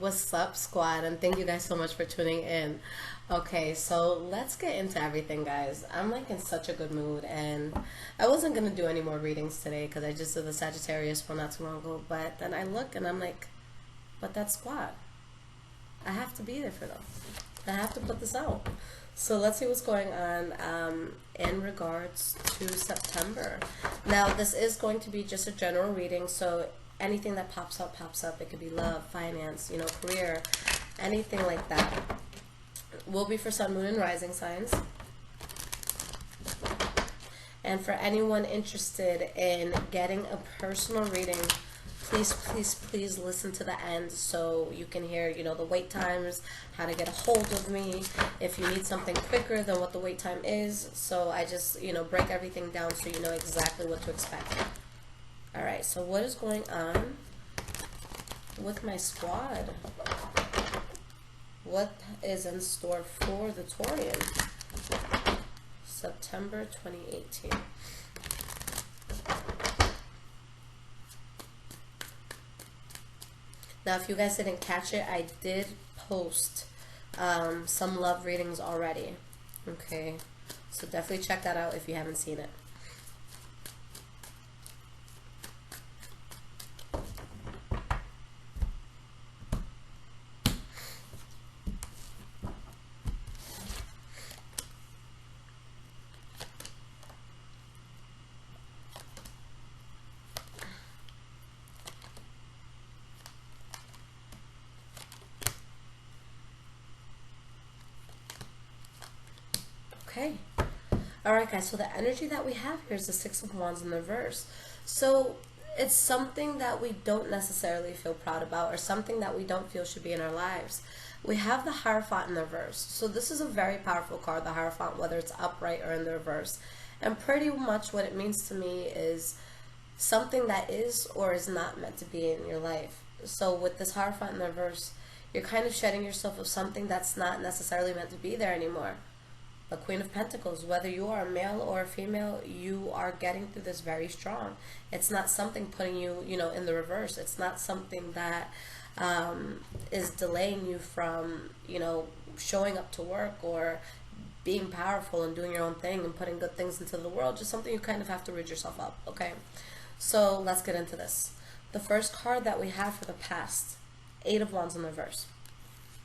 What's up, squad? And thank you guys so much for tuning in. Okay, so let's get into everything, guys. I'm like in such a good mood, and I wasn't gonna do any more readings today because I just did the Sagittarius one not too long ago. But then I look and I'm like, but that squad, I have to be there for them. I have to put this out. So let's see what's going on in regards to September. Now, this is going to be just a general reading, so anything that pops up, pops up. It could be love, finance, you know, career, anything like that. Will be for Sun, Moon, and Rising signs. And for anyone interested in getting a personal reading, please, please, please listen to the end so you can hear, you know, the wait times, how to get a hold of me, if you need something quicker than what the wait time is. So I just, you know, break everything down so you know exactly what to expect. All right, so what is going on with my squad? What is in store for the Taurian? September 2018. Now, if you guys didn't catch it, I did post some love readings already. Okay, so definitely check that out if you haven't seen it. Okay. Alright, guys, so the energy that we have here is the Six of Wands in the reverse. So it's something that we don't necessarily feel proud about, or something that we don't feel should be in our lives. We have the Hierophant in the reverse. So this is a very powerful card, the Hierophant, whether it's upright or in the reverse. And pretty much what it means to me is something that is or is not meant to be in your life. So with this Hierophant in the reverse, you're kind of shedding yourself of something that's not necessarily meant to be there anymore. The Queen of Pentacles, whether you are a male or a female, you are getting through this very strong. It's not something putting you, you know, in the reverse. It's not something that is delaying you from, you know, showing up to work or being powerful and doing your own thing and putting good things into the world. Just something you kind of have to rid yourself up, okay? So let's get into this. The first card that we have for the past, Eight of Wands in the reverse.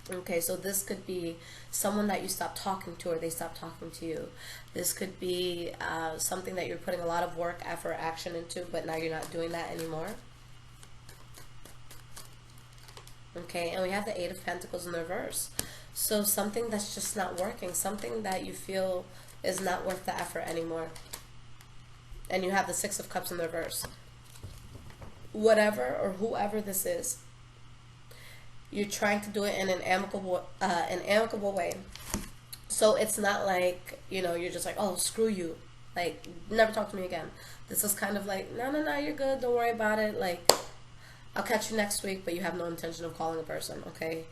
Okay, so this could be someone that you stopped talking to or they stopped talking to you. This could be something that you're putting a lot of work, effort, action into, but now you're not doing that anymore. Okay, and we have the Eight of Pentacles in the reverse. So something that's just not working, something that you feel is not worth the effort anymore. And you have the Six of Cups in the reverse. Whatever or whoever this is, you're trying to do it in an amicable way. So it's not like, you know, you're just like, oh, screw you, like, never talk to me again. This is kind of like, no, you're good, don't worry about it, like, I'll catch you next week, but you have no intention of calling a person, okay?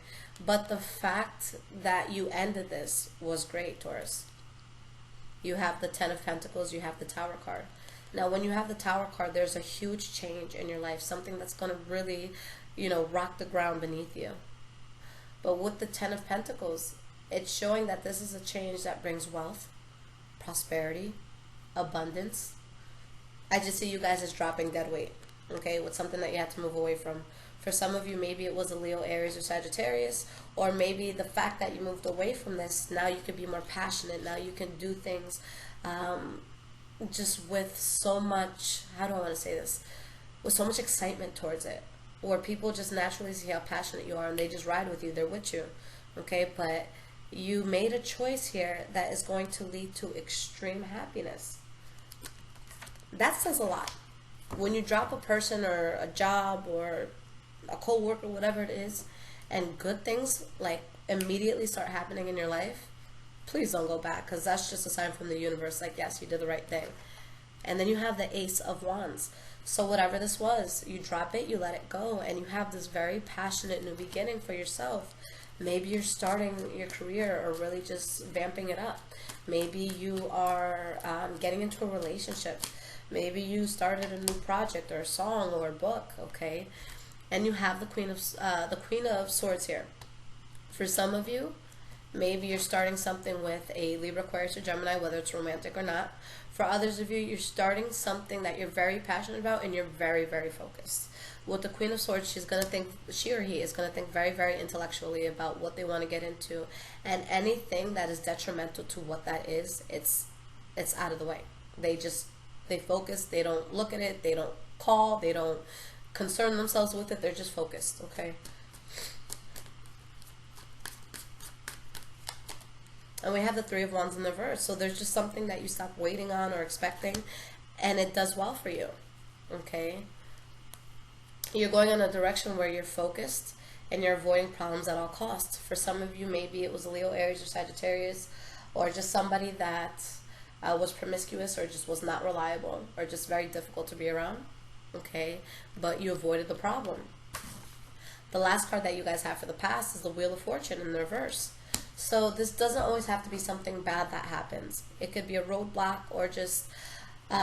But the fact that you ended this was great, Taurus. You have the Ten of Pentacles, you have the Tower card. Now, when you have the Tower card, there's a huge change in your life, something that's going to really, you know, rock the ground beneath you. But with the Ten of Pentacles, it's showing that this is a change that brings wealth, prosperity, abundance. I just see you guys as dropping dead weight, okay, with something that you had to move away from. For some of you, maybe it was a Leo, Aries, or Sagittarius, or maybe the fact that you moved away from this, now you can be more passionate, now you can do things just with so much, how do I want to say this, with so much excitement towards it. Or people just naturally see how passionate you are and they just ride with you, they're with you, okay? But you made a choice here that is going to lead to extreme happiness. That says a lot. When you drop a person or a job or a co-worker, whatever it is, and good things like immediately start happening in your life, please don't go back, because that's just a sign from the universe, like, yes, you did the right thing. And then you have the Ace of Wands. So whatever this was, you drop it, you let it go, and you have this very passionate new beginning for yourself. Maybe you're starting your career or really just vamping it up. Maybe you are getting into a relationship. Maybe you started a new project or a song or a book, okay? and you have the Queen of Swords here. For some of you, maybe you're starting something with a Libra, Aquarius, or Gemini, whether it's romantic or not. For others of you, you're starting something that you're very passionate about and you're very, very focused. With the Queen of Swords, she or he is going to think very, very intellectually about what they want to get into, and anything that is detrimental to what that is, it's out of the way. They focus, they don't look at it, they don't call, they don't concern themselves with it, they're just focused, okay? And we have the Three of Wands in the reverse. So there's just something that you stop waiting on or expecting, and it does well for you, okay? You're going in a direction where you're focused and you're avoiding problems at all costs. For some of you, maybe it was a Leo, Aries, or Sagittarius, or just somebody that was promiscuous or just was not reliable or just very difficult to be around, okay? But you avoided the problem. The last card that you guys have for the past is the Wheel of Fortune in the reverse. So this doesn't always have to be something bad that happens. It could be a roadblock or just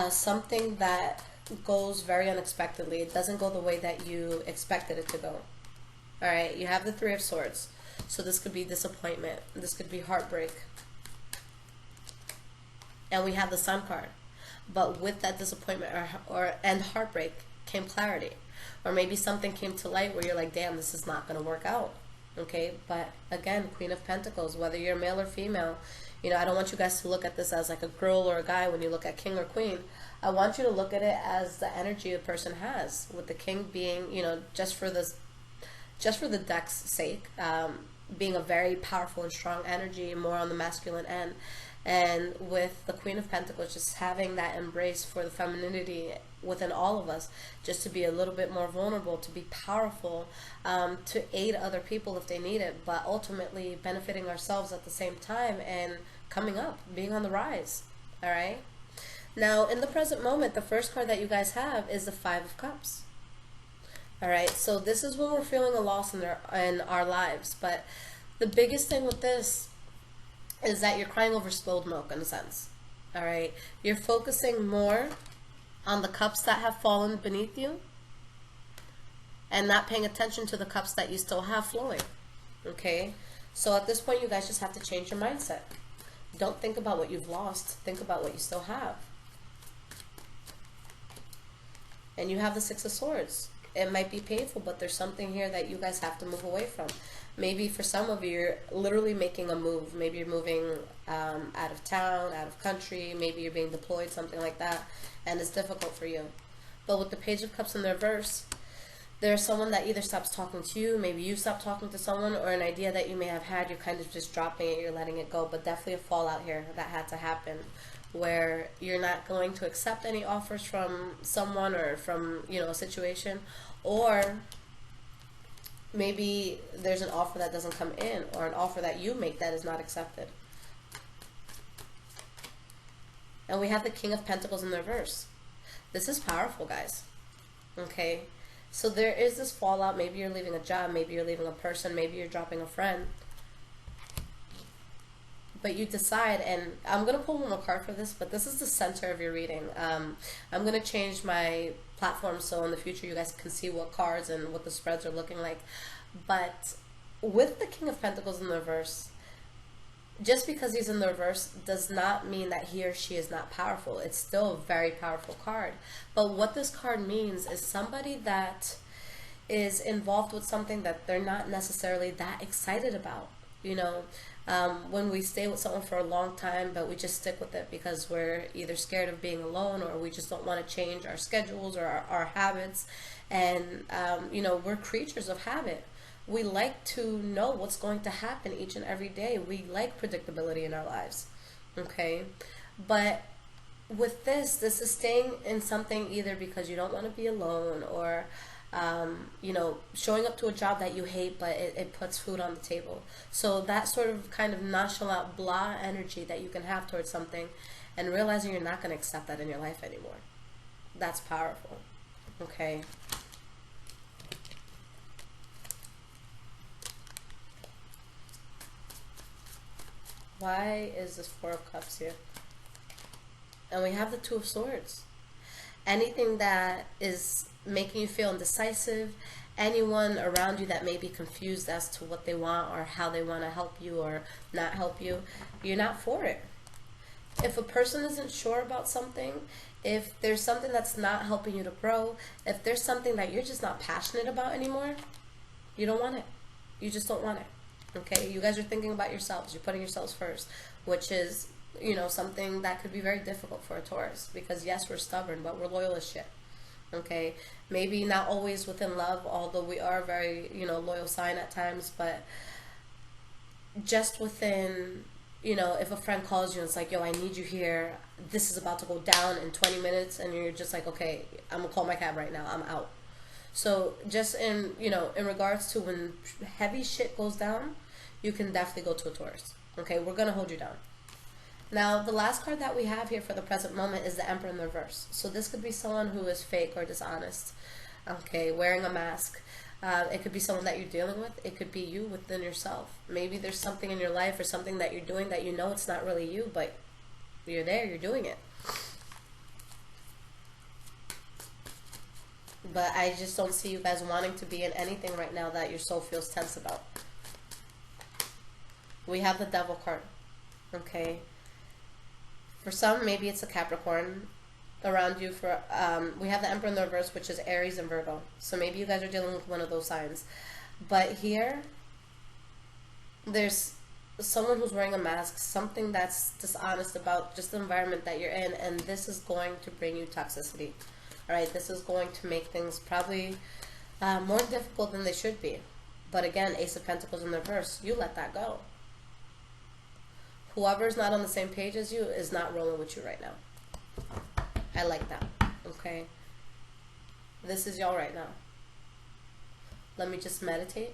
something that goes very unexpectedly. It doesn't go the way that you expected it to go. All right, you have the Three of Swords. So this could be disappointment. This could be heartbreak. And we have the Sun card. But with that disappointment and heartbreak came clarity. Or maybe something came to light where you're like, damn, this is not going to work out. Okay, but again, Queen of Pentacles, whether you're male or female, you know, I don't want you guys to look at this as like a girl or a guy when you look at King or Queen. I want you to look at it as the energy a person has, with the King being, you know, just for the deck's sake, being a very powerful and strong energy, more on the masculine end, and with the Queen of Pentacles just having that embrace for the femininity within all of us, just to be a little bit more vulnerable, to be powerful, to aid other people if they need it, but ultimately benefiting ourselves at the same time and coming up, being on the rise. All right. Now, in the present moment, the first card that you guys have is the Five of Cups. All right. So this is when we're feeling a loss in our lives, but the biggest thing with this is that you're crying over spilled milk in a sense. All right. You're focusing more on the cups that have fallen beneath you and not paying attention to the cups that you still have flowing. Okay. So at this point, you guys just have to change your mindset. Don't think about what you've lost. Think about what you still have. And you have the Six of Swords. It might be painful, but there's something here that you guys have to move away from. Maybe for some of you, you're literally making a move. Maybe you're moving out of town, out of country. Maybe you're being deployed, something like that. And it's difficult for you. But with the Page of Cups in the reverse, there's someone that either stops talking to you, maybe you stop talking to someone, or an idea that you may have had, you're kind of just dropping it, you're letting it go. But definitely a fallout here that had to happen, where you're not going to accept any offers from someone or from, you know, a situation, or maybe there's an offer that doesn't come in, or an offer that you make that is not accepted. And we have the King of Pentacles in the reverse. This is powerful, guys. Okay? So there is this fallout. Maybe you're leaving a job. Maybe you're leaving a person. Maybe you're dropping a friend. But you decide, and I'm going to pull one more card for this, but this is the center of your reading. I'm going to change my platform so in the future you guys can see what cards and what the spreads are looking like. But with the King of Pentacles in the reverse, just because he's in the reverse does not mean that he or she is not powerful. It's still a very powerful card. But what this card means is somebody that is involved with something that they're not necessarily that excited about. You know, when we stay with someone for a long time, but we just stick with it because we're either scared of being alone, or we just don't want to change our schedules or our habits. And, you know, we're creatures of habit. We like to know what's going to happen each and every day. We like predictability in our lives, okay? But with this is staying in something either because you don't want to be alone, or, you know, showing up to a job that you hate, but it puts food on the table. So that sort of kind of nonchalant, blah energy that you can have towards something, and realizing you're not going to accept that in your life anymore. That's powerful, okay? Why is this Four of Cups here? And we have the Two of Swords. Anything that is making you feel indecisive, anyone around you that may be confused as to what they want or how they want to help you or not help you, you're not for it. If a person isn't sure about something, if there's something that's not helping you to grow, if there's something that you're just not passionate about anymore, you don't want it. You just don't want it. Okay? You guys are thinking about yourselves. You're putting yourselves first, which is, you know, something that could be very difficult for a Taurus, because yes, we're stubborn, but we're loyal as shit. Okay? Maybe not always within love, although we are a very, you know, loyal sign at times, but just within, you know, if a friend calls you and it's like, yo, I need you here, this is about to go down in 20 minutes, and you're just like, okay, I'm gonna call my cab right now, I'm out. So just in, you know, in regards to when heavy shit goes down, you can definitely go to a Taurus. Okay, we're gonna hold you down. Now, the last card that we have here for the present moment is the Emperor in the reverse. So this could be someone who is fake or dishonest, okay, wearing a mask. It could be someone that you're dealing with. It could be you within yourself. Maybe there's something in your life or something that you're doing that you know it's not really you, but you're there, you're doing it. But I just don't see you guys wanting to be in anything right now that your soul feels tense about. We have the Devil card, okay? For some, maybe it's a Capricorn around you. For we have the Emperor in the reverse, which is Aries and Virgo. So maybe you guys are dealing with one of those signs. But here, there's someone who's wearing a mask, something that's dishonest about just the environment that you're in, and this is going to bring you toxicity. All right, this is going to make things probably more difficult than they should be. But again, Ace of Pentacles in the reverse, you let that go. Whoever's not on the same page as you is not rolling with you right now. I like that, okay? This is y'all right now. Let me just meditate.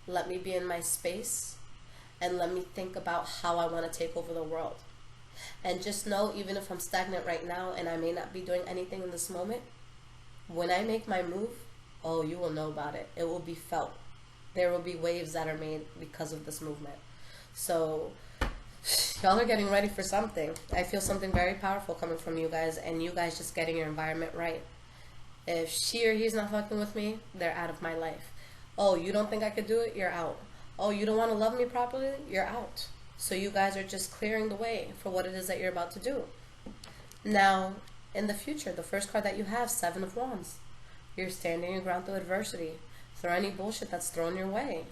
Let me be in my space. And let me think about how I want to take over the world. And just know, even if I'm stagnant right now and I may not be doing anything in this moment, when I make my move, oh, you will know about it. It will be felt. There will be waves that are made because of this movement. So y'all are getting ready for something. I feel something very powerful coming from you guys, and you guys just getting your environment right. If she or he's not fucking with me, they're out of my life. Oh, you don't think I could do it? You're out. Oh, you don't want to love me properly? You're out. So you guys are just clearing the way for what it is that you're about to do. Now, in the future, the first card that you have, Seven of Wands. You're standing your ground through adversity, through any bullshit that's thrown your way.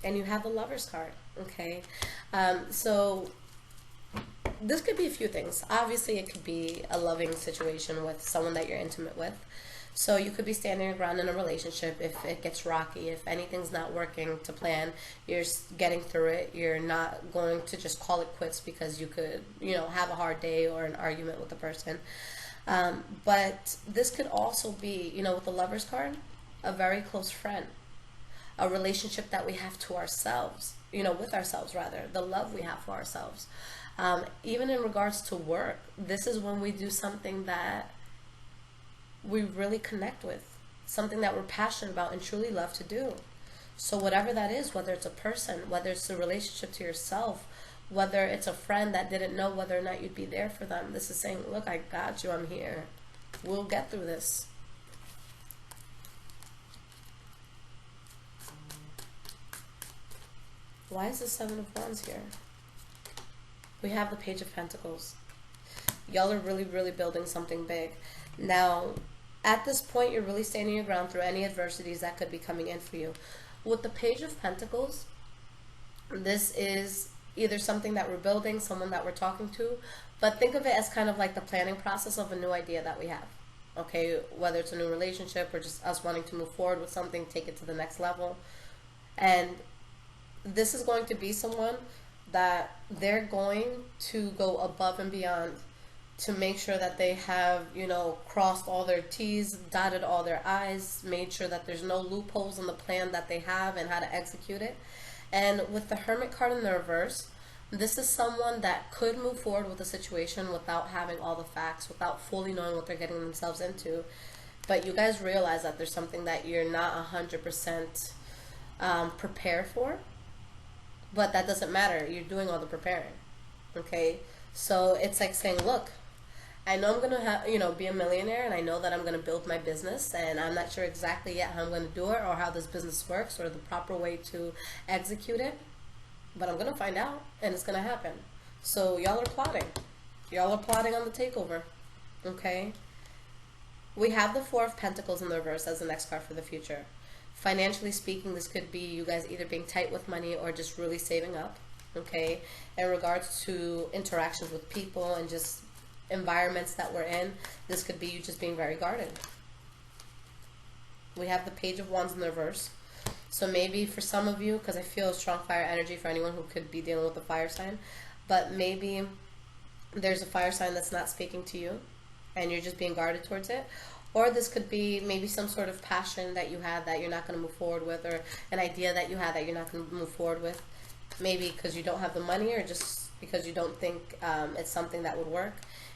And you have the Lover's card, okay? So this could be a few things. Obviously, it could be a loving situation with someone that you're intimate with. So you could be standing your ground in a relationship if it gets rocky, if anything's not working to plan, you're getting through it. You're not going to just call it quits because you could, you know, have a hard day or an argument with the person. But this could also be, you know, with the Lover's card, a very close friend. A relationship that we have to ourselves, you know, with ourselves rather, the love we have for ourselves. Even in regards to work, this is when we do something that we really connect with, something that we're passionate about and truly love to do. So whatever that is, whether it's a person, whether it's a relationship to yourself, whether it's a friend that didn't know whether or not you'd be there for them, this is saying, look, I got you, I'm here. We'll get through this. Why is the Seven of Wands here? We have the Page of Pentacles. Y'all are really, really building something big. Now, at this point, you're really standing your ground through any adversities that could be coming in for you. With the Page of Pentacles, this is either something that we're building, someone that we're talking to, but think of it as kind of like the planning process of a new idea that we have. Okay, whether it's a new relationship or just us wanting to move forward with something, take it to the next level. And this is going to be someone that they're going to go above and beyond to make sure that they have, you know, crossed all their T's, dotted all their I's, made sure that there's no loopholes in the plan that they have and how to execute it. And with the Hermit card in the reverse, this is someone that could move forward with a situation without having all the facts, without fully knowing what they're getting themselves into. But you guys realize that there's something that you're not 100% prepared for. But that doesn't matter. You're doing all the preparing. Okay, so it's like saying, look, I know I'm gonna have, be a millionaire, and I know that I'm gonna build my business, and I'm not sure exactly yet how I'm gonna do it or how this business works or the proper way to execute it, but I'm gonna find out, and it's gonna happen. So y'all are plotting. Y'all are plotting on the takeover. Okay. We have the Four of Pentacles in the reverse as the next card for the future. Financially speaking, this could be you guys either being tight with money or just really saving up. Okay. In regards to interactions with people and just environments that we're in, this could be you just being very guarded. We have the Page of Wands in the reverse. So maybe for some of you, because I feel a strong fire energy for anyone who could be dealing with a fire sign, but maybe there's a fire sign that's not speaking to you and you're just being guarded towards it. Or this could be maybe some sort of passion that you had that you're not going to move forward with, or an idea that you had that you're not going to move forward with. Maybe because you don't have the money, or just because you don't think it's something that would work.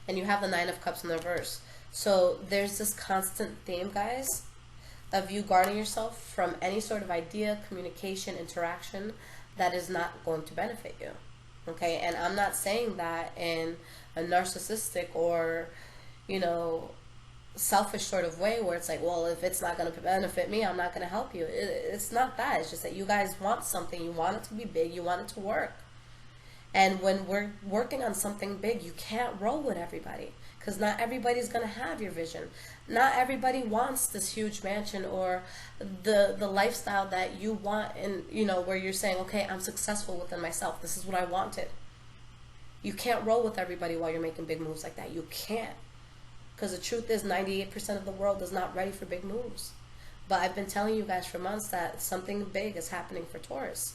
And you have the Nine of Cups in the reverse. So there's this constant theme, guys, of you guarding yourself from any sort of idea, communication, interaction that is not going to benefit you. Okay, and I'm not saying that in a narcissistic or, selfish sort of way where it's like, well, if it's not going to benefit me, I'm not going to help you. It's not that. It's just that you guys want something. You want it to be big. You want it to work. And when we're working on something big, you can't roll with everybody, because not everybody's going to have your vision. Not everybody wants this huge mansion or the lifestyle that you want, and where you're saying, okay, I'm successful within myself. This is what I wanted. You can't roll with everybody while you're making big moves like that. You can't. Because the truth is 98% of the world is not ready for big moves. But I've been telling you guys for months that something big is happening for Taurus.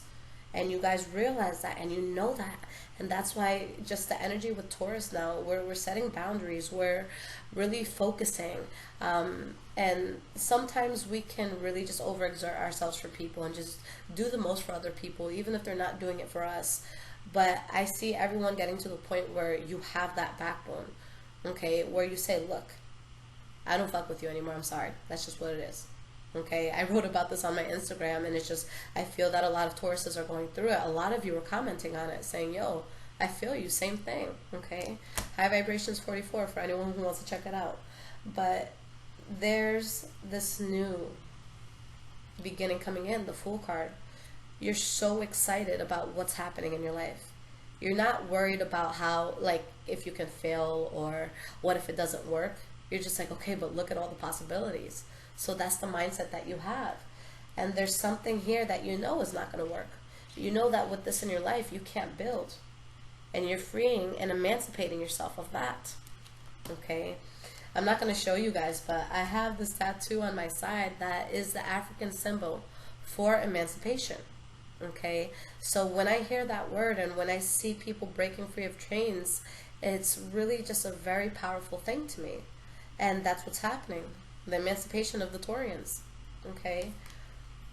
And you guys realize that, and you know that. And that's why just the energy with Taurus now, we're setting boundaries, we're really focusing. And sometimes we can really just overexert ourselves for people and just do the most for other people, even if they're not doing it for us. But I see everyone getting to the point where you have that backbone, okay, where you say, look, I don't fuck with you anymore, I'm sorry. That's just what it is. Okay, I wrote about this on my Instagram, and it's just, I feel that a lot of Tauruses are going through it. A lot of you are commenting on it, saying, yo, I feel you, same thing, okay? High Vibrations 44 for anyone who wants to check it out. But there's this new beginning coming in, the Fool card. You're so excited about what's happening in your life. You're not worried about how, like, if you can fail or what if it doesn't work. You're just like, okay, but look at all the possibilities. So that's the mindset that you have. And there's something here that you know is not going to work. You know that with this in your life, you can't build. And you're freeing and emancipating yourself of that. Okay? I'm not going to show you guys, but I have this tattoo on my side that is the African symbol for emancipation. Okay? So when I hear that word and when I see people breaking free of chains, it's really just a very powerful thing to me. And that's what's happening. The emancipation of the Taurians. Okay?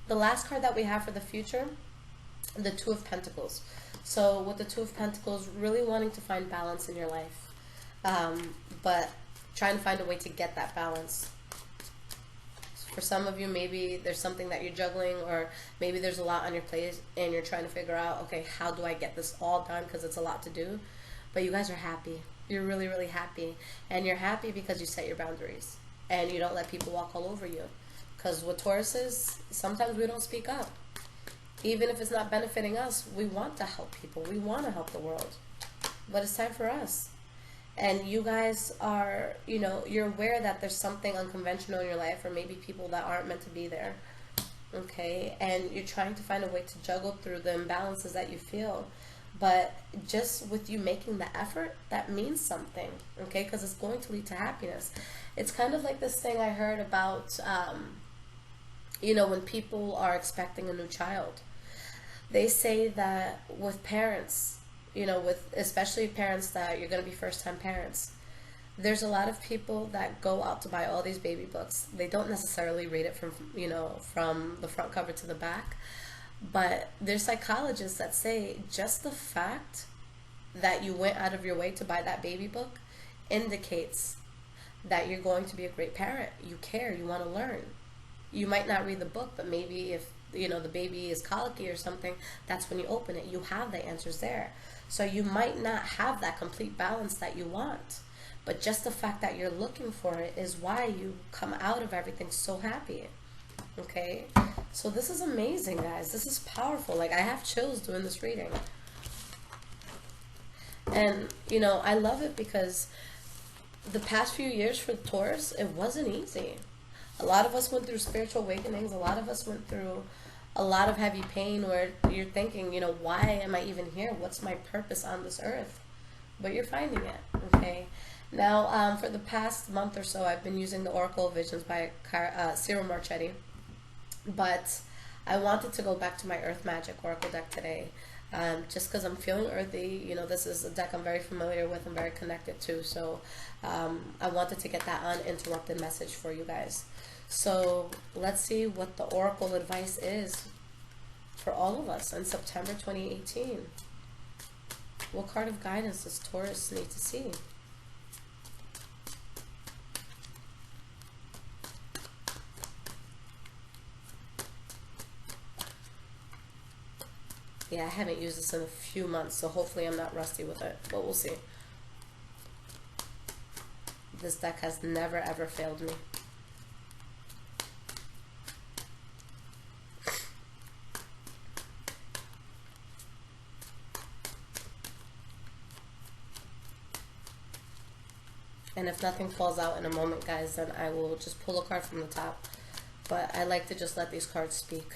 The last card that we have for the future, the Two of Pentacles. So with the Two of Pentacles, really wanting to find balance in your life. But trying to find a way to get that balance. For some of you, maybe there's something that you're juggling, or maybe there's a lot on your plate and you're trying to figure out, okay, how do I get this all done, because it's a lot to do. But you guys are happy. You're really, really happy. And you're happy because you set your boundaries. And you don't let people walk all over you. Because with Tauruses, sometimes we don't speak up. Even if it's not benefiting us, we want to help people. We want to help the world. But it's time for us. And you guys are, you're aware that there's something unconventional in your life, or maybe people that aren't meant to be there. Okay? And you're trying to find a way to juggle through the imbalances that you feel. But just with you making the effort, that means something, okay? Because it's going to lead to happiness. It's kind of like this thing I heard about, when people are expecting a new child. They say that with parents, with especially parents that you're going to be first-time parents, there's a lot of people that go out to buy all these baby books. They don't necessarily read it from, from the front cover to the back. But there's psychologists that say just the fact that you went out of your way to buy that baby book indicates that you're going to be a great parent. You care, you want to learn. You might not read the book, but maybe if the baby is colicky or something, that's when you open it. You have the answers there. So you might not have that complete balance that you want. But just the fact that you're looking for it is why you come out of everything so happy. Okay? So this is amazing, guys. This is powerful. Like, I have chills doing this reading. And, you know, I love it because the past few years for Taurus, it wasn't easy. A lot of us went through spiritual awakenings. A lot of us went through a lot of heavy pain where you're thinking, you know, why am I even here? What's my purpose on this earth? But you're finding it, okay? Now, for the past month or so, I've been using the Oracle Visions by Cyril Marchetti. But I wanted to go back to my Earth Magic Oracle deck today. Just because I'm feeling earthy. You know, this is a deck I'm very familiar with and very connected to. So I wanted to get that uninterrupted message for you guys. So let's see what the Oracle advice is for all of us in September 2018. What card of guidance does Taurus need to see? Yeah, I haven't used this in a few months, so hopefully I'm not rusty with it, but we'll see. This deck has never ever failed me. And if nothing falls out in a moment, guys, then I will just pull a card from the top. But I like to just let these cards speak.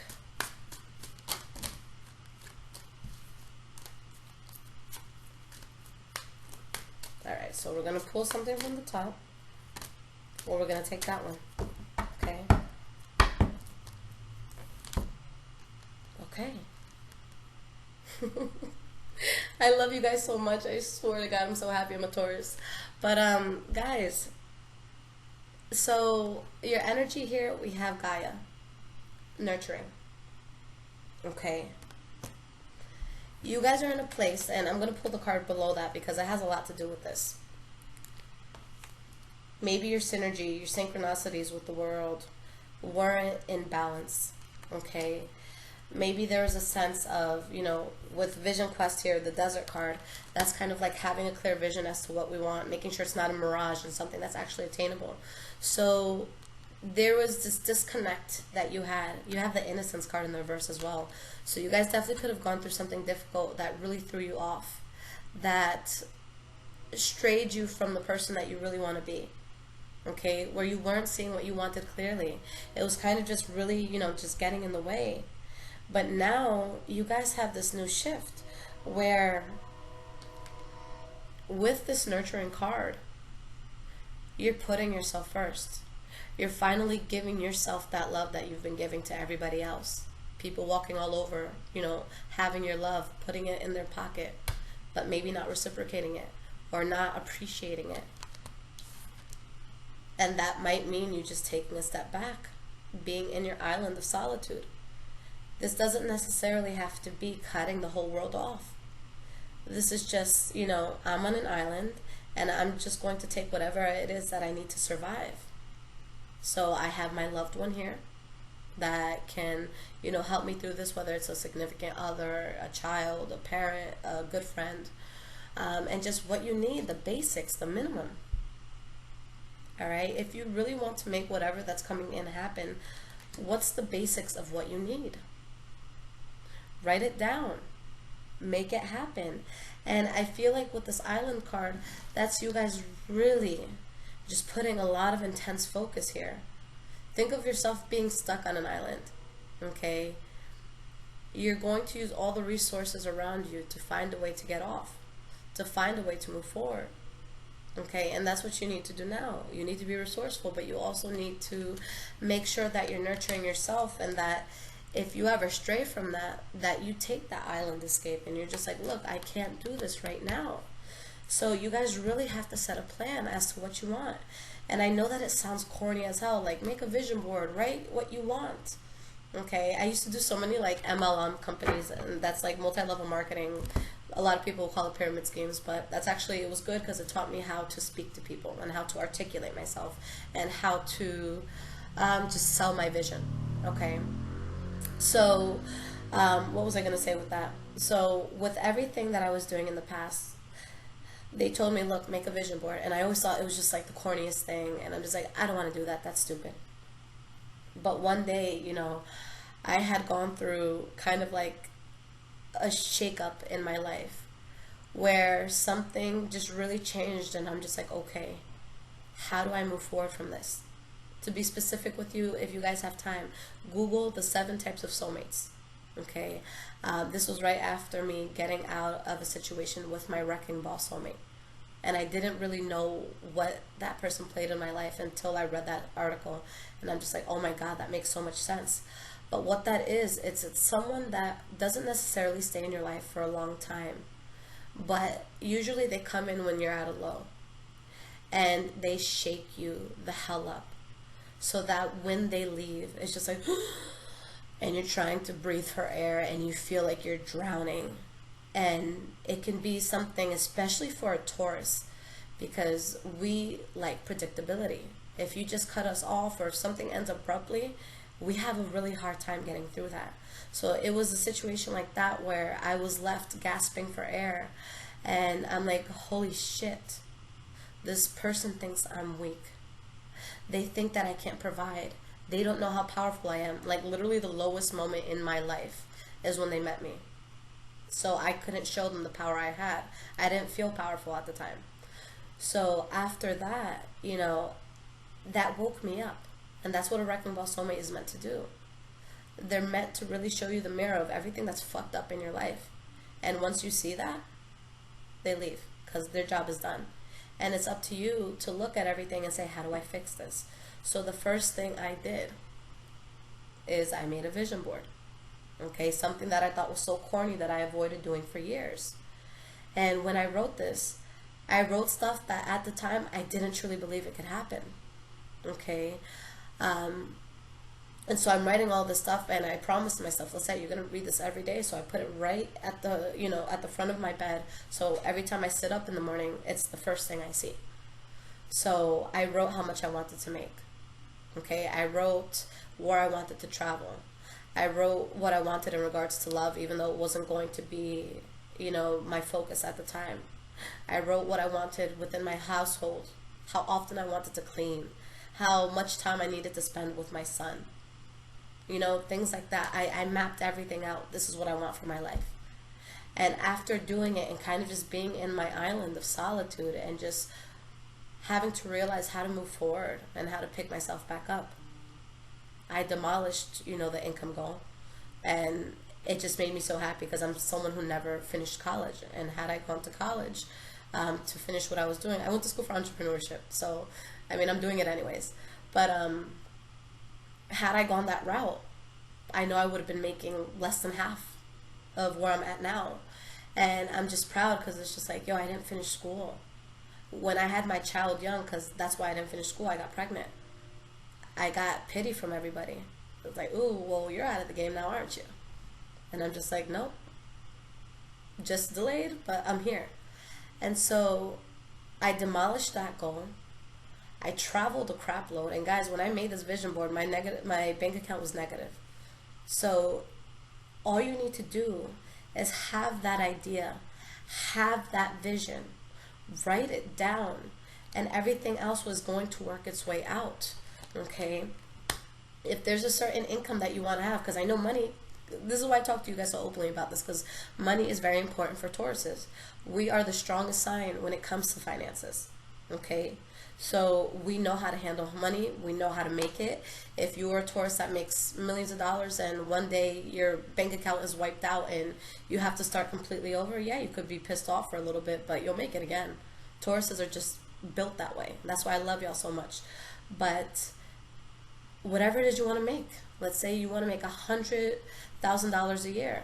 Alright, so we're going to pull something from the top. Or we're going to take that one. Okay. Okay. I love you guys so much. I swear to God, I'm so happy I'm a Taurus. But, guys, so your energy here, we have Gaia. Nurturing. Okay. You guys are in a place, and I'm going to pull the card below that because it has a lot to do with this. Maybe your synergy, your synchronicities with the world weren't in balance. Okay. Maybe there was a sense of, you know, with Vision Quest here, the Desert card, that's kind of like having a clear vision as to what we want, making sure it's not a mirage and something that's actually attainable. So there was this disconnect that you had. You have the Innocence card in the reverse as well. So you guys definitely could have gone through something difficult that really threw you off, that strayed you from the person that you really want to be. Okay, where you weren't seeing what you wanted clearly. It was kind of just really, you know, just getting in the way. But now you guys have this new shift where with this nurturing card, you're putting yourself first. You're finally giving yourself that love that you've been giving to everybody else. People walking all over, you know, having your love, putting it in their pocket, but maybe not reciprocating it or not appreciating it. And that might mean you just taking a step back, being in your island of solitude. This doesn't necessarily have to be cutting the whole world off. This is just, you know, I'm on an island and I'm just going to take whatever it is that I need to survive. So I have my loved one here that can, you know, help me through this, whether it's a significant other, a child, a parent, a good friend, and just what you need, the basics, the minimum. All right? If you really want to make whatever that's coming in happen, what's the basics of what you need? Write it down. Make it happen. And I feel like with this island card, that's you guys really just putting a lot of intense focus here. Think of yourself being stuck on an island. Okay? You're going to use all the resources around you to find a way to get off, to find a way to move forward. Okay? And that's what you need to do now. You need to be resourceful, but you also need to make sure that you're nurturing yourself, and that if you ever stray from that, that you take that island escape and you're just like, look, I can't do this right now. So you guys really have to set a plan as to what you want. And I know that it sounds corny as hell, like make a vision board, write what you want. Okay, I used to do so many like MLM companies, and that's like multi-level marketing. A lot of people call it pyramid schemes, but that's actually, it was good because it taught me how to speak to people and how to articulate myself and how to just sell my vision. Okay. So What was I going to say with that? So with everything that I was doing in the past, they told me, look, make a vision board. And I always thought it was just like the corniest thing. And I'm just like, I don't want to do that. That's stupid. But one day, I had gone through kind of like a shakeup in my life where something just really changed. And I'm just like, okay, how do I move forward from this? To be specific with you, if you guys have time, Google the 7 types of soulmates. Okay, this was right after me getting out of a situation with my wrecking ball soulmate, and I didn't really know what that person played in my life until I read that article, and I'm just like, oh my god, that makes so much sense. But what that is, it's someone that doesn't necessarily stay in your life for a long time, but usually they come in when you're at a low, and they shake you the hell up, so that when they leave, it's just like and you're trying to breathe for air and you feel like you're drowning. And it can be something, especially for a Taurus, because we like predictability. If you just cut us off or if something ends abruptly, we have a really hard time getting through that. So it was a situation like that where I was left gasping for air, and I'm like, holy shit, this person thinks I'm weak. They think that I can't provide. They don't know how powerful I am. Like literally the lowest moment in my life is when they met me. So I couldn't show them the power I had. I didn't feel powerful at the time. So after that, that woke me up. And that's what a wrecking ball soulmate is meant to do. They're meant to really show you the mirror of everything that's fucked up in your life. And once you see that, they leave because their job is done. And it's up to you to look at everything and say, how do I fix this? So the first thing I did is I made a vision board. Okay, something that I thought was so corny that I avoided doing for years. And when I wrote this, I wrote stuff that at the time I didn't truly believe it could happen. Okay, and so I'm writing all this stuff, and I promised myself, Lissette, you're gonna read this every day. So I put it right at the at the front of my bed. So every time I sit up in the morning, it's the first thing I see. So I wrote how much I wanted to make. Okay, I wrote where I wanted to travel. I wrote what I wanted in regards to love, even though it wasn't going to be, my focus at the time. I wrote what I wanted within my household, how often I wanted to clean, how much time I needed to spend with my son. Things like that. I mapped everything out. This is what I want for my life. And after doing it and kind of just being in my island of solitude and just having to realize how to move forward and how to pick myself back up, I demolished, the income goal. And it just made me so happy because I'm someone who never finished college. And had I gone to college to finish what I was doing, I went to school for entrepreneurship. So, I'm doing it anyways. But had I gone that route, I know I would have been making less than half of where I'm at now. And I'm just proud because it's just like, I didn't finish school. When I had my child young, because that's why I didn't finish school, I got pregnant. I got pity from everybody. It was like, ooh, well, you're out of the game now, aren't you? And I'm just like, nope. Just delayed, but I'm here. And so I demolished that goal. I traveled a crap load. And guys, when I made this vision board, my bank account was negative. So all you need to do is have that idea, have that vision, write it down, and everything else was going to work its way out. Okay, if there's a certain income that you want to have, because I know money, this is why I talk to you guys so openly about this, because money is very important for Tauruses. We are the strongest sign when it comes to finances. Okay, so we know how to handle money, we know how to make it. If you're a Taurus that makes millions of dollars and one day your bank account is wiped out and you have to start completely over, yeah, you could be pissed off for a little bit, but you'll make it again. Tauruses are just built that way. That's why I love y'all so much. But whatever it is you want to make, let's say you want to make $100,000 a year,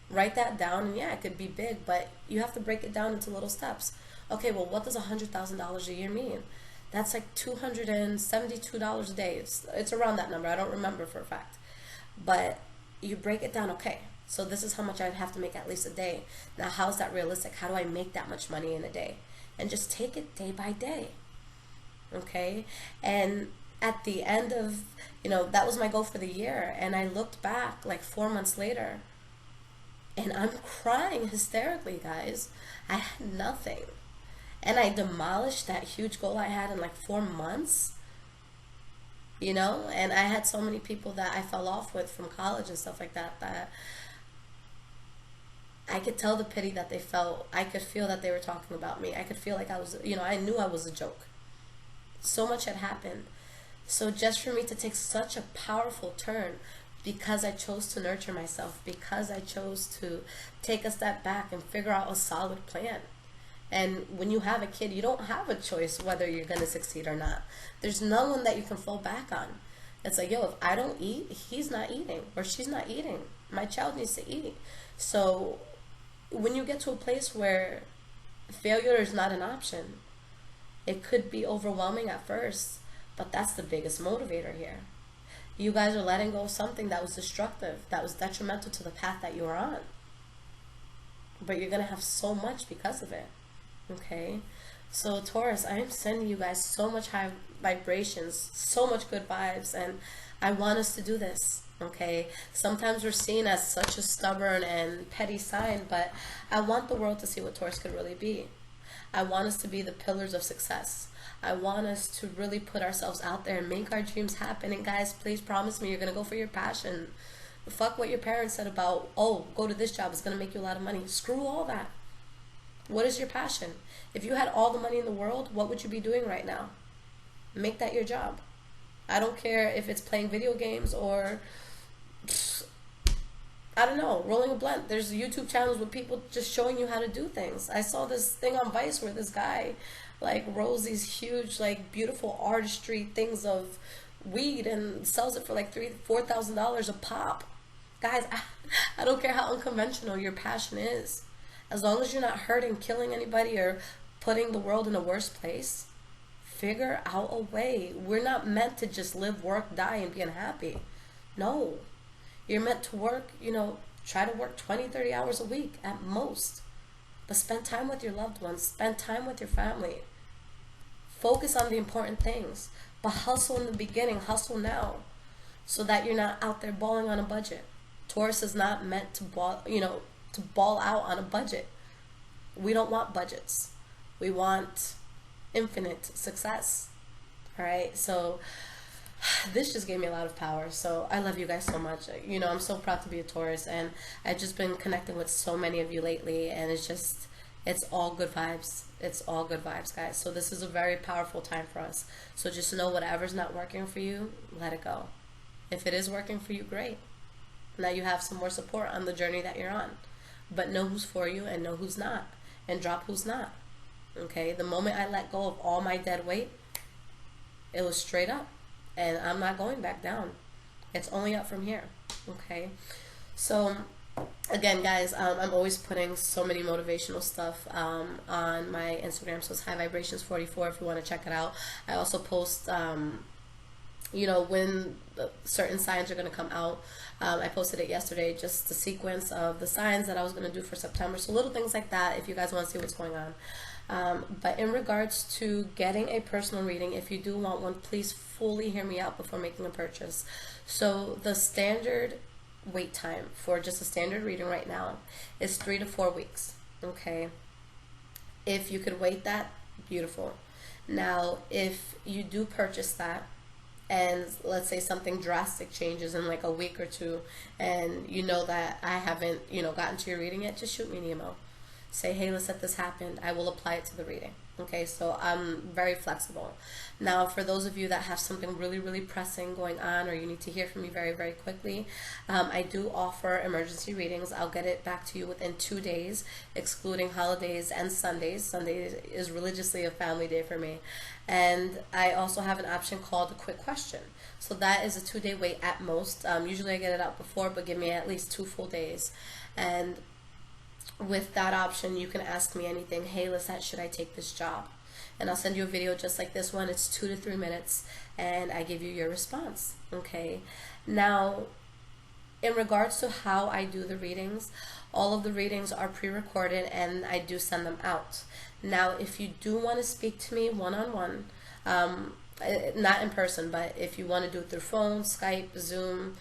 write that down. And yeah, it could be big, but you have to break it down into little steps. Okay, well, what does $100,000 a year mean? That's like $272 a day. It's around that number. I don't remember for a fact. But you break it down. Okay, so this is how much I'd have to make at least a day. Now, how's that realistic? How do I make that much money in a day? And just take it day by day. Okay? And at the end of, that was my goal for the year. And I looked back like 4 months later. And I'm crying hysterically, guys. I had nothing. And I demolished that huge goal I had in like 4 months, you know? And I had so many people that I fell off with from college and stuff like that, that I could tell the pity that they felt. I could feel that they were talking about me. I could feel like I was, you know, I knew I was a joke. So much had happened. So just for me to take such a powerful turn, because I chose to nurture myself, because I chose to take a step back and figure out a solid plan. And when you have a kid, you don't have a choice whether you're going to succeed or not. There's no one that you can fall back on. It's like, yo, if I don't eat, he's not eating, or she's not eating. My child needs to eat. So when you get to a place where failure is not an option, it could be overwhelming at first, but that's the biggest motivator here. You guys are letting go of something that was destructive, that was detrimental to the path that you were on. But you're going to have so much because of it. Okay? So Taurus, I am sending you guys so much high vibrations, so much good vibes, and I want us to do this. Okay? Sometimes we're seen as such a stubborn and petty sign, but I want the world to see what Taurus could really be. I want us to be the pillars of success. I want us to really put ourselves out there and make our dreams happen. And guys, please promise me you're going to go for your passion. Fuck what your parents said about, oh, go to this job, it's going to make you a lot of money. Screw all that. What is your passion? If you had all the money in the world, what would you be doing right now? Make that your job. I don't care if it's playing video games or, I don't know, rolling a blunt. There's YouTube channels with people just showing you how to do things. I saw this thing on Vice where this guy like rolls these huge, like beautiful artistry things of weed and sells it for like $4,000 a pop. Guys, I don't care how unconventional your passion is. As long as you're not hurting, killing anybody, or putting the world in a worse place, figure out a way. We're not meant to just live, work, die, and be unhappy. No. You're meant to work, you know, try to work 20, 30 hours a week at most. But spend time with your loved ones. Spend time with your family. Focus on the important things. But hustle in the beginning. Hustle now. So that you're not out there balling on a budget. Taurus is not meant to ball, you know, to ball out on a budget. We don't want budgets. We want infinite success. All right? So this just gave me a lot of power. So I love you guys so much. You know, I'm so proud to be a Taurus, and I've just been connecting with so many of you lately, and it's all good vibes. It's all good vibes, guys. So this is a very powerful time for us. So just know whatever's not working for you, let it go. If it is working for you, great. Now you have some more support on the journey that you're on. But know who's for you and know who's not. And drop who's not. Okay? The moment I let go of all my dead weight, it was straight up. And I'm not going back down. It's only up from here. Okay? So again, guys, I'm always putting so many motivational stuff on my Instagram. So it's High Vibrations 44 if you want to check it out. I also post you know, when certain signs are going to come out. I posted it yesterday, just the sequence of the signs that I was going to do for September. So little things like that if you guys want to see what's going on. But in regards to getting a personal reading, if you do want one, please fully hear me out before making a purchase. So the standard wait time for just a standard reading right now is 3 to 4 weeks. Okay? If you could wait that, beautiful. Now, if you do purchase that, and let's say something drastic changes in like a week or two, and you know that I haven't, you know, gotten to your reading yet, just shoot me an email. Say, hey, Lissette, this happened. I will apply it to the reading. Okay, so I'm very flexible. Now, for those of you that have something really, really pressing going on, or you need to hear from me very, very quickly, I do offer emergency readings. I'll get it back to you within 2 days, excluding holidays and Sundays. Sunday is religiously a family day for me. And I also have an option called a quick question. So that is a 2-day wait at most. Usually I get it out before, but give me at least 2 full days. And with that option, you can ask me anything. Hey, Lissette, should I take this job? And I'll send you a video just like this one. It's 2 to 3 minutes, and I give you your response. Okay. Now, in regards to how I do the readings, all of the readings are pre-recorded, and I do send them out. Now, if you do want to speak to me one-on-one, not in person, but if you want to do it through phone, Skype, Zoom,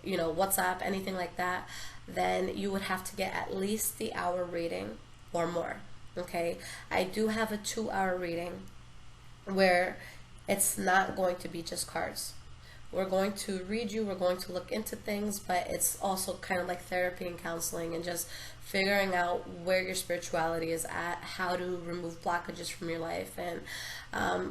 you know, WhatsApp, anything like that, then you would have to get at least the hour reading or more. Okay, I do have a 2-hour reading where it's not going to be just cards. We're going to read you, we're going to look into things, but it's also kind of like therapy and counseling and just figuring out where your spirituality is at, how to remove blockages from your life, and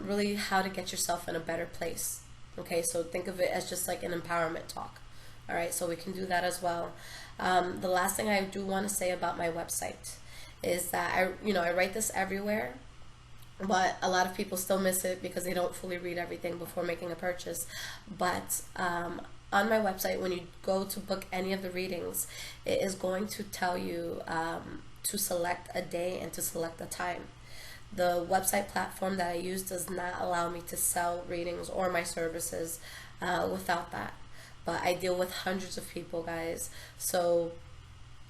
really how to get yourself in a better place. Okay, so think of it as just like an empowerment talk. All right, so we can do that as well. The last thing I do want to say about my website is that I write this everywhere, but a lot of people still miss it because they don't fully read everything before making a purchase. But on my website, when you go to book any of the readings, it is going to tell you to select a day and to select a time. The website platform that I use does not allow me to sell readings or my services without that. But I deal with hundreds of people, guys, so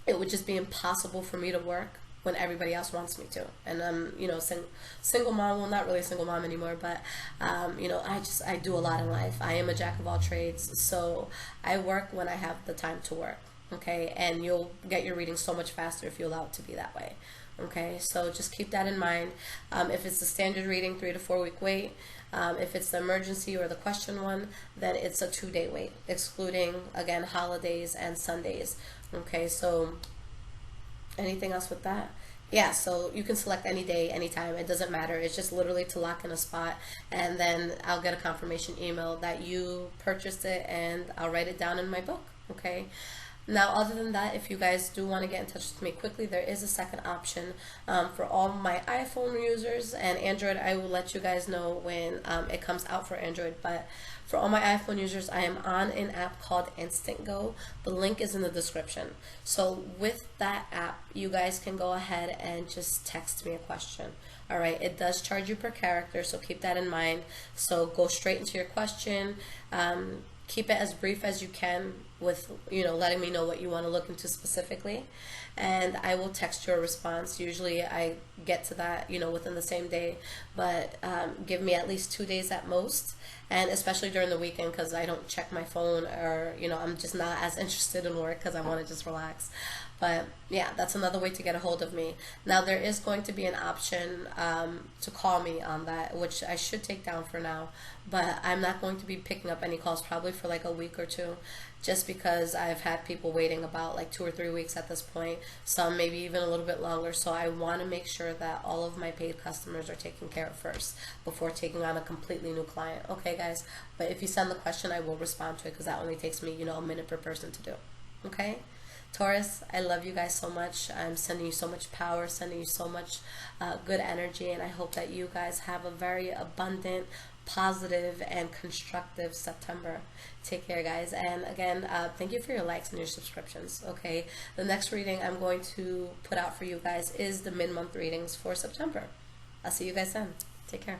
it would just be impossible for me to work when everybody else wants me to. And I'm, single mom. Well, not really a single mom anymore, but I do a lot in life. I am a jack of all trades, so I work when I have the time to work. Okay, and you'll get your reading so much faster if you allow it to be that way. Okay, so just keep that in mind. If it's the standard reading, 3 to 4 week wait. If it's the emergency or the question one, then it's a 2-day wait, excluding, again, holidays and Sundays. Okay, so anything else with that? Yeah, so you can select any day, anytime. It doesn't matter. It's just literally to lock in a spot, and then I'll get a confirmation email that you purchased it, and I'll write it down in my book. Okay. Now, other than that, if you guys do want to get in touch with me quickly, there is a second option for all my iPhone users, and Android, I will let you guys know when it comes out for Android. But for all my iPhone users, I am on an app called Instant Go. The link is in the description. So with that app, you guys can go ahead and just text me a question. All right, it does charge you per character, so keep that in mind. So go straight into your question. Keep it as brief as you can with, letting me know what you want to look into specifically, and I will text your response. Usually I get to that, within the same day, but give me at least 2 days at most, and especially during the weekend, because I don't check my phone, or, I'm just not as interested in work because I want to just relax. But yeah, that's another way to get a hold of me. Now, there is going to be an option to call me on that, which I should take down for now, but I'm not going to be picking up any calls probably for like a week or two, just because I've had people waiting about like 2 or 3 weeks at this point, some maybe even a little bit longer. So I want to make sure that all of my paid customers are taken care of first before taking on a completely new client. Okay, guys? But if you send the question, I will respond to it, because that only takes me, a minute per person to do. Okay? Taurus, I love you guys so much. I'm sending you so much power, sending you so much good energy, and I hope that you guys have a very abundant, positive, and constructive September. Take care, guys, and again, thank you for your likes and your subscriptions. Okay, the next reading I'm going to put out for you guys is the mid-month readings for September. I'll see you guys then. Take care.